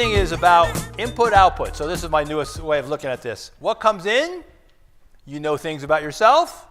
Everything is about input, output. So this is my newest way of looking at this. What comes in, you know things about yourself,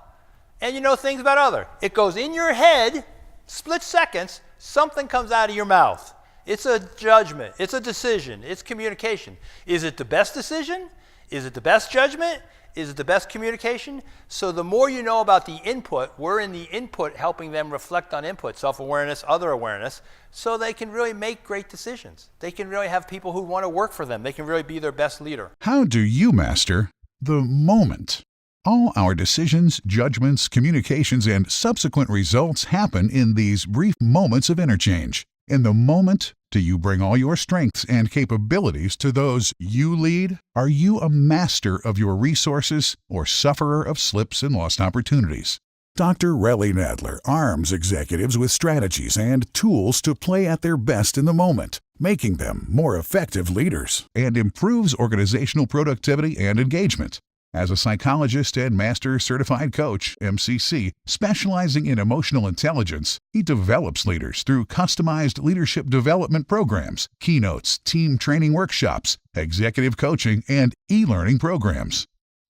and you know things about others. It goes in your head, split seconds, something comes out of your mouth. It's a judgment, it's a decision, it's communication. Is it the best decision? Is it the best judgment? Is it the best communication? So the more you know about the input, we're in the input helping them reflect on input, self-awareness, other awareness, so they can really make great decisions. They can really have people who want to work for them. They can really be their best leader. How do you master the moment? All our decisions, judgments, communications, and subsequent results happen in these brief moments of interchange. In the moment, do you bring all your strengths and capabilities to those you lead? Are you a master of your resources or sufferer of slips and lost opportunities? Dr. Relly Nadler arms executives with strategies and tools to play at their best in the moment, making them more effective leaders, and improves organizational productivity and engagement. As a psychologist and master certified coach, MCC, specializing in emotional intelligence, he develops leaders through customized leadership development programs, keynotes, team training workshops, executive coaching, and e-learning programs.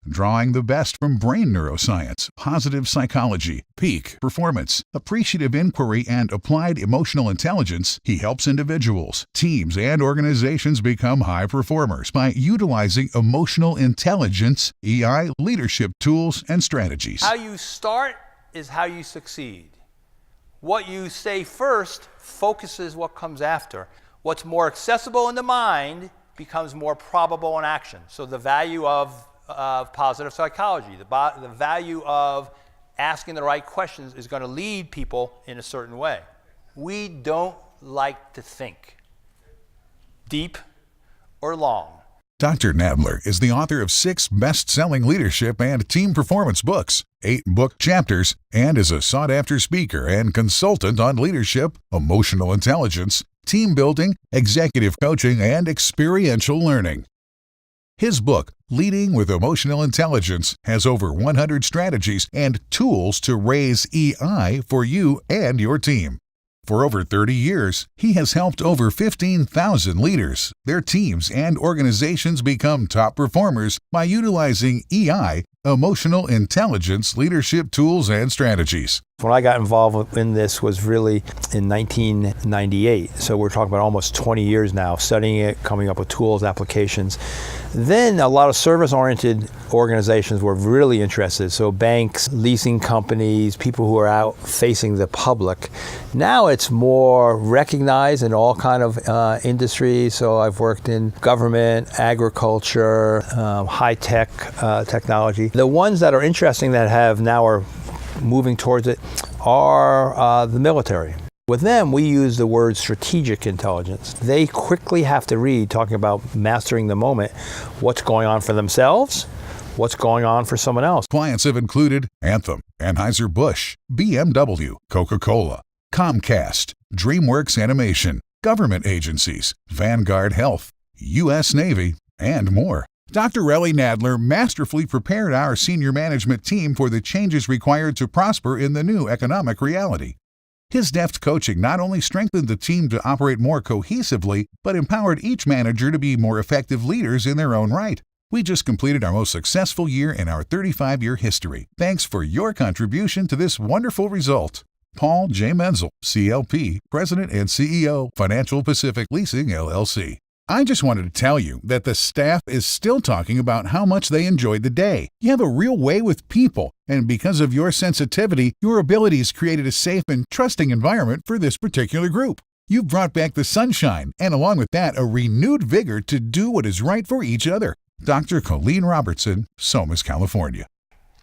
Drawing the best from brain neuroscience, positive psychology, peak performance, appreciative inquiry, and applied emotional intelligence, he helps individuals, teams, and organizations become high performers by utilizing emotional intelligence, EI, leadership tools, and strategies. How you start is how you succeed. What you say first focuses what comes after. What's more accessible in the mind becomes more probable in action. So the value of positive psychology, the value of asking the right questions is going to lead people in a certain way. We don't like to think deep or long. Dr. Nadler is the author of 6 best-selling leadership and team performance books, 8 book chapters, and is a sought-after speaker and consultant on leadership, emotional intelligence, team building, executive coaching, and experiential learning. His book, Leading with Emotional Intelligence, has over 100 strategies and tools to raise EI for you and your team. For over 30 years, he has helped over 15,000 leaders, their teams, and organizations become top performers by utilizing EI, emotional intelligence, leadership tools, and strategies. When I got involved in this was really in 1998. So we're talking about almost 20 years now, studying it, coming up with tools, applications. Then a lot of service-oriented organizations were really interested. So banks, leasing companies, people who are out facing the public. Now it's more recognized in all kind of industries. So I've worked in government, agriculture, high-tech technology. The ones that are interesting that have now are moving towards it are the military. With them, we use the word strategic intelligence. They quickly have to read, talking about mastering the moment, what's going on for themselves, what's going on for someone else. Clients have included Anthem, Anheuser-Busch, BMW, Coca-Cola, Comcast, DreamWorks Animation, government agencies, Vanguard Health, U.S. Navy, and more. Dr. Relly Nadler masterfully prepared our senior management team for the changes required to prosper in the new economic reality. His deft coaching not only strengthened the team to operate more cohesively, but empowered each manager to be more effective leaders in their own right. We just completed our most successful year in our 35-year history. Thanks for your contribution to this wonderful result. Paul J. Menzel, CLP, President and CEO, Financial Pacific Leasing, LLC. I just wanted to tell you that the staff is still talking about how much they enjoyed the day. You have a real way with people, and because of your sensitivity, your abilities created a safe and trusting environment for this particular group. You've brought back the sunshine, and along with that, a renewed vigor to do what is right for each other. Dr. Colleen Robertson, Somas, California.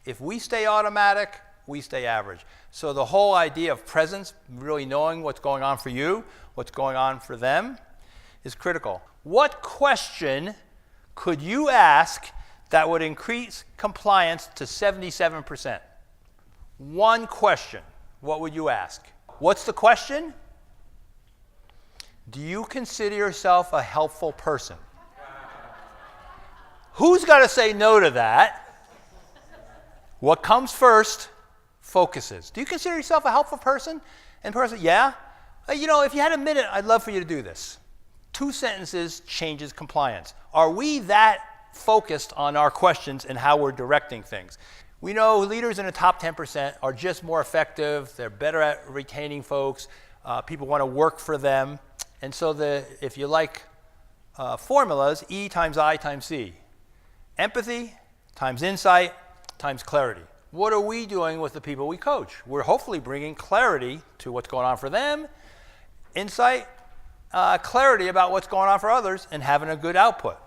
If we stay automatic, we stay average. So the whole idea of presence, really knowing what's going on for you, what's going on for them, is critical. What question could you ask that would increase compliance to 77%? One question. What would you ask? What's the question? Do you consider yourself a helpful person? Who's got to say no to that? What comes first focuses. Do you consider yourself a helpful person? And person, yeah. If you had a minute, I'd love for you to do this. 2 sentences changes compliance. Are we that focused on our questions and how we're directing things? We know leaders in the top 10% are just more effective. They're better at retaining folks. People want to work for them. And so if you like formulas, E times I times C. Empathy times insight times clarity. What are we doing with the people we coach? We're hopefully bringing clarity to what's going on for them, insight, clarity about what's going on for others, and having a good output.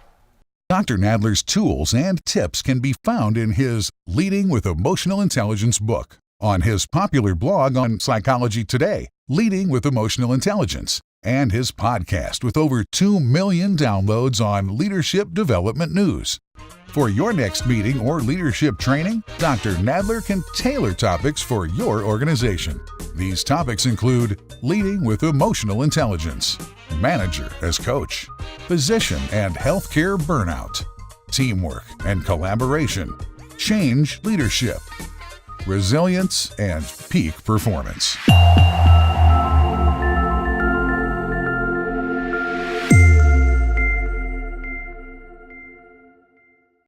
Dr. Nadler's tools and tips can be found in his Leading with Emotional Intelligence book, on his popular blog on Psychology Today, Leading with Emotional Intelligence, and his podcast with over 2 million downloads on leadership development news. For your next meeting or leadership training, Dr. Nadler can tailor topics for your organization. These topics include leading with emotional intelligence, manager as coach, physician and healthcare burnout, teamwork and collaboration, change leadership, resilience and peak performance.